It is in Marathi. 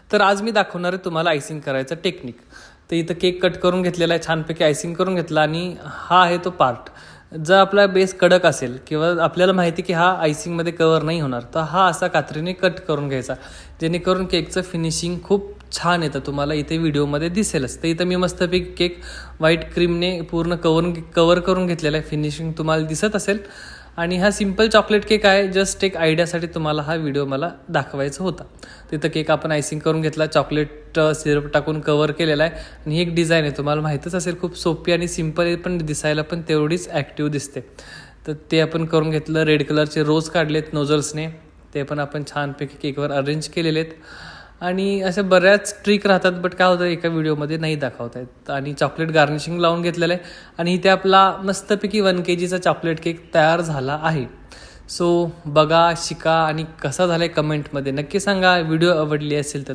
तर आज मी दाखवणार आहे तुम्हाला आयसिंग करायचं टेक्निक. तर इथं केक कट करून घेतलेला आहे, छानपैकी आयसिंग करून घेतला आणि हा आहे तो पार्ट. जर आपला बेस कडक असेल किंवा आपल्याला माहिती की हा आयसिंगमध्ये कवर नाही होणार, तर हा असा कात्रीने कट करून घ्यायचा, जेणेकरून केकचं फिनिशिंग खूप छान येतं. तुम्हाला इथे व्हिडिओमध्ये दिसेलच. तर इथं मी मस्तपैकी केक व्हाईट क्रीमने पूर्ण कवर करून घेतलेला आहे. फिनिशिंग तुम्हाला दिसत असेल. आणि हा सिम्पल चॉकलेट केक आहे. जस्ट एक आयडियासाठी तुम्हाला हा व्हिडिओ मला दाखवायचा होता. तिथं केक आपण आयसिंग करून घेतला, चॉकलेट सिरप टाकून कवर केलेला आहे. आणि ही एक डिझाईन आहे, तुम्हाला माहीतच असेल, खूप सोपी आणि सिम्पल आहे, पण दिसायला पण तेवढीच ॲक्टिव्ह दिसते. तर ते आपण करून घेतलं. रेड कलरचे रोज काढलेत नोझल्सने, ते पण आपण छानपैकी केकवर अरेंज केलेले आहेत. आणि अशा बऱ्याच ट्रिक राहतात, बट काय होतं एका व्हिडिओमध्ये नाही दाखवता येत. आणि चॉकलेट गार्निशिंग लावून घेतलेलं आहे आणि इथे आपला मस्तपैकी 1 kgचा चॉकलेट केक तयार झाला आहे. सो बघा, शिका आणि कसा झाला आहे कमेंटमध्ये नक्की सांगा. व्हिडिओ आवडली असेल तर